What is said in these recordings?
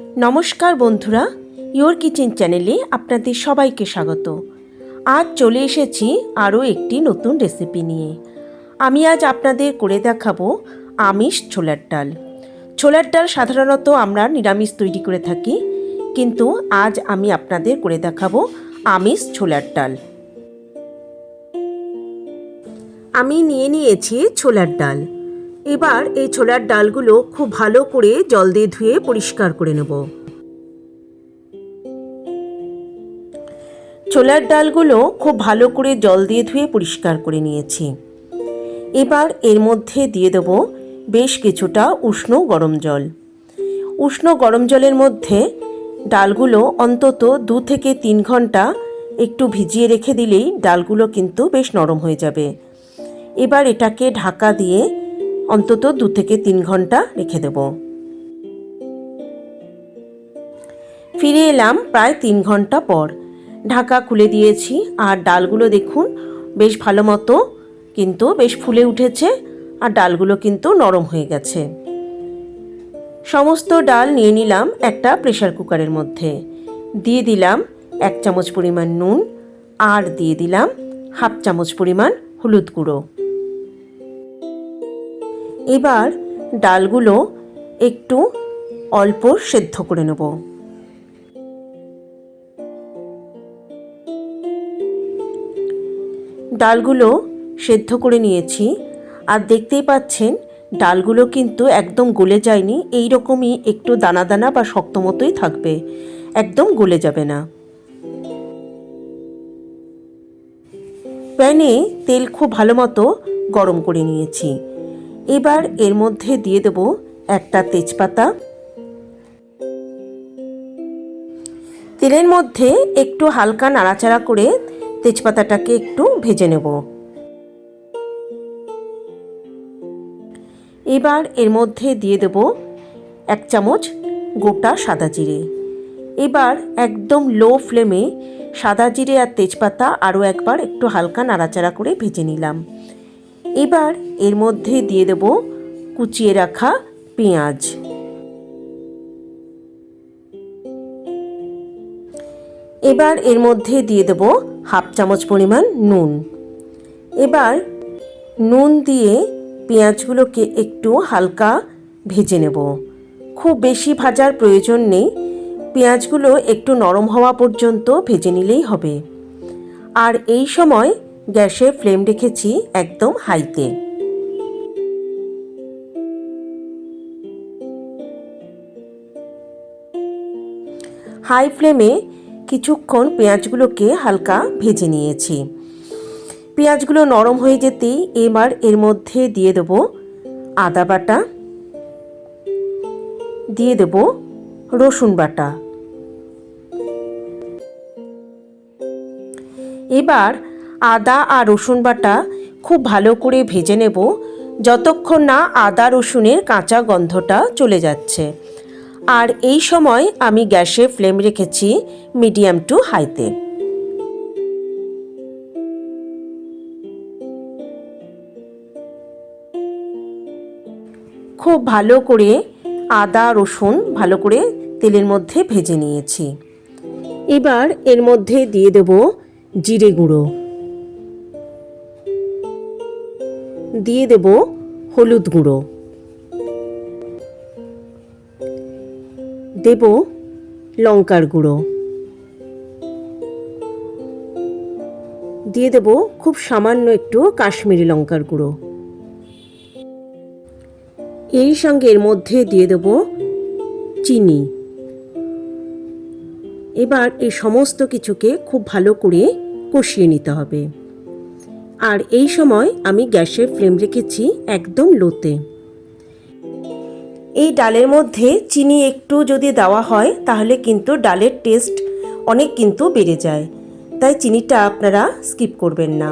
नमस्कार बंधुरा your kitchen चैनेले आपनादेर सबाइके स्वागत। आज चले एसेछि आरो एकटी नतून रेसिपि निये। आमी आज आपनादेर करे देखाबो आमिष छोलार डाल। छोलार डाल साधारणत आमरा निरामिष तैरी करे थाकि, किन्तु आज आमी आपनादेर करे देखाबो आमिष छोलार डाल। आमी निये नियेछि छोलार डाल। এবার এই ছোলার ডালগুলো খুব ভালো করে জল দিয়ে ধুয়ে পরিষ্কার করে নেব। ছোলার ডালগুলো খুব ভালো করে জল দিয়ে ধুয়ে পরিষ্কার করে নিয়েছি। এবার এর মধ্যে দিয়ে দেব বেশ কিছুটা উষ্ণ গরম জল। উষ্ণ গরম জলের মধ্যে ডালগুলো অন্তত 2 থেকে 3 ঘন্টা একটু ভিজিয়ে রেখে দিলেই ডালগুলো কিন্তু বেশ নরম হয়ে যাবে। এবার এটাকে ঢাকা দিয়ে অন্তত 2 থেকে 3 ঘন্টা রেখে দেব। ফিরে এলাম প্রায় 3 ঘন্টা পর। ঢাকা খুলে দিয়েছি আর ডালগুলো দেখুন বেশ ভালো মতো কিন্তু বেশ ফুলে উঠেছে আর ডালগুলো কিন্তু নরম হয়ে গেছে। সমস্ত ডাল নিয়ে নিলাম একটা প্রেসার কুকারের মধ্যে। দিয়ে দিলাম 1 চামচ পরিমাণ নুন আর দিয়ে দিলাম 1/2 চামচ পরিমাণ হলুদ গুঁড়ো। এবার ডালগুলো একটু অল্প সেদ্ধ করে নেব। ডালগুলো সেদ্ধ করে নিয়েছি আর দেখতেই পাচ্ছেন ডালগুলো কিন্তু একদম গলে যায়নি, এই রকমই একটু দানা দানা বা শক্ত মতোই থাকবে, একদম গলে যাবে না। প্যানে তেল খুব ভালো মতো গরম করে নিয়েছি। এবার এর মধ্যে দিয়ে দেব একটা তেজপাতা। তেলের মধ্যে একটু হালকা নাড়াচাড়া করে তেজপাতাটাকে একটু ভেজে নেব। এবার এর মধ্যে দিয়ে দেব 1 চামচ গোটা সাদা জিরে। এবার একদম লো ফ্লেমে সাদা জিরে আর তেজপাতা আরও একবার একটু হালকা নাড়াচাড়া করে ভেজে নিলাম। এবার এর মধ্যে দিয়ে দেব কুচিয়ে রাখা পেঁয়াজ। এবার এর মধ্যে দিয়ে দেব 1/2 চামচ পরিমাণ নুন। এবার নুন দিয়ে পেঁয়াজগুলোকে একটু হালকা ভেজে নেব। খুব বেশি ভাজার প্রয়োজন নেই, পেঁয়াজগুলো একটু নরম হওয়া পর্যন্ত ভেজে নিলেই হবে। আর এই সময় গ্যাসের ফ্লেম রেখেছি একদম হাইতে। হাই ফ্লেমে কিছুক্ষণ পেঁয়াজগুলোকে হালকা ভেজে নিয়েছি। পেঁয়াজগুলো নরম হয়ে যেতেই এবার এর মধ্যে দিয়ে দেব আদা বাটা, দিয়ে দেব রসুন বাটা। এবার আদা আর রসুন বাটা খুব ভালো করে ভেজে নেব যতক্ষণ না আদা রসুনের কাঁচা গন্ধটা চলে যাচ্ছে। আর এই সময় আমি গ্যাসে ফ্লেম রেখেছি মিডিয়াম টু হাইতে। খুব ভালো করে আদা রসুন ভালো করে তেলের মধ্যে ভেজে নিয়েছি। এবার এর মধ্যে দিয়ে দেব জিরে গুঁড়ো, দিয়ে দেব হলুদ গুঁড়ো, দেব লঙ্কার গুঁড়ো, দিয়ে দেব খুব সামান্য একটু কাশ্মীরি লঙ্কার গুঁড়ো। এই সঙ্গে এর মধ্যে দিয়ে দেব চিনি। এবার এই সমস্ত কিছুকে খুব ভালো করে কষিয়ে নিতে হবে। আর এই সময় আমি গ্যাসের ফ্লেম রেখেছি একদম লোতে। এই ডালের মধ্যে চিনি একটু যদি দেওয়া হয় তাহলে কিন্তু ডালের টেস্ট অনেক কিন্তু বেড়ে যায়, তাই চিনিটা আপনারা স্কিপ করবেন না।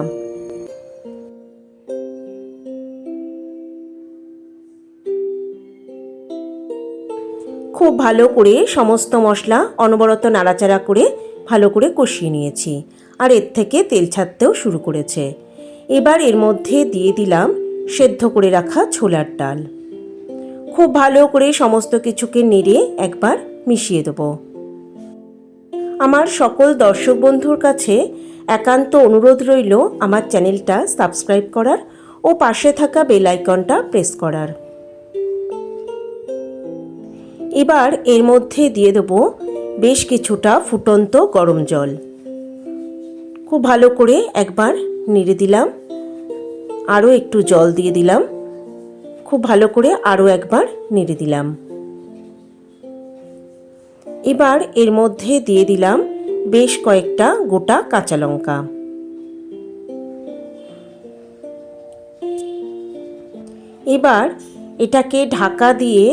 খুব ভালো করে সমস্ত মশলা অনবরত নাড়াচাড়া করে ভালো করে কষিয়ে নিয়েছি আর এর থেকে তেল ছাড়তেও শুরু করেছে। এবার এর মধ্যে দিয়ে দিলাম সেদ্ধ করে রাখা ছোলার ডাল। খুব ভালো করে সমস্ত কিছুকে নেড়ে একবার মিশিয়ে দেব। আমার সকল দর্শক বন্ধুর কাছে একান্ত অনুরোধ রইল আমার চ্যানেলটা সাবস্ক্রাইব করার ও পাশে থাকা বেল আইকনটা প্রেস করার। এবার এর মধ্যে দিয়ে দেব বেশ কিছুটা ফুটন্ত গরম জল। খুব ভালো করে একবার নেড়ে দিলাম, আরও একটু জল দিয়ে দিলাম, খুব ভালো করে আরও একবার নেড়ে দিলাম। এবার এর মধ্যে দিয়ে দিলাম বেশ কয়েকটা গোটা কাঁচা লঙ্কা। এবার এটাকে ঢাকা দিয়ে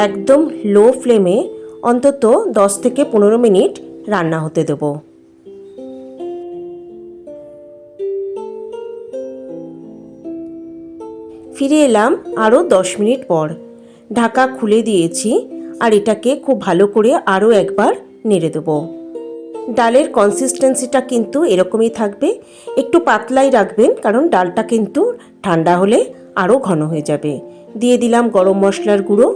একদম লো ফ্লেমে অন্তত 10 থেকে 15 মিনিট রান্না হতে দেব। ফিরে এলাম আরও 10 মিনিট পর। ঢাকা খুলে দিয়েছি আর এটাকে খুব ভালো করে আরও একবার নেড়ে দেব। ডালের কনসিস্টেন্সিটা কিন্তু এরকমই থাকবে, একটু পাতলাই রাখবেন কারণ ডালটা কিন্তু ঠান্ডা হলে আরও ঘন হয়ে যাবে। দিয়ে দিলাম গরম মশলার গুঁড়ো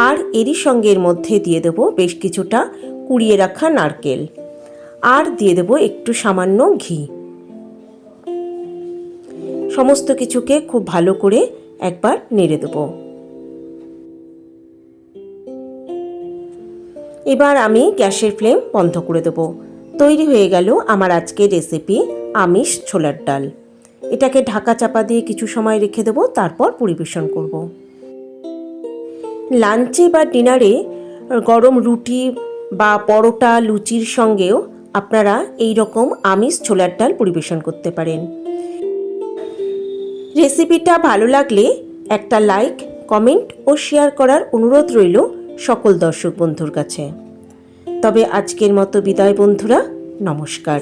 আর এরই সঙ্গে এর মধ্যে দিয়ে দেব বেশ কিছুটা কুড়িয়ে রাখা নারকেল আর দিয়ে দেব একটু সামান্য ঘি। সমস্ত কিছুকে খুব ভালো করে একবার নেড়ে দেব। এবার আমি গ্যাসের ফ্লেম বন্ধ করে দেব। তৈরি হয়ে গেল আমার আজকের রেসিপি আমিষ ছোলার ডাল। এটাকে ঢাকা চাপা দিয়ে কিছু সময় রেখে দেব, তারপর পরিবেশন করব। লাঞ্চে বা ডিনারে গরম রুটি বা পরোটা লুচির সঙ্গেও আপনারা এই রকম আমিষ ছোলার ডাল পরিবেশন করতে পারেন। রেসিপিটা ভালো লাগলে একটা লাইক, কমেন্ট ও শেয়ার করার অনুরোধ রইল সকল দর্শক বন্ধুর কাছে। তবে আজকের মতো বিদায় বন্ধুরা, নমস্কার।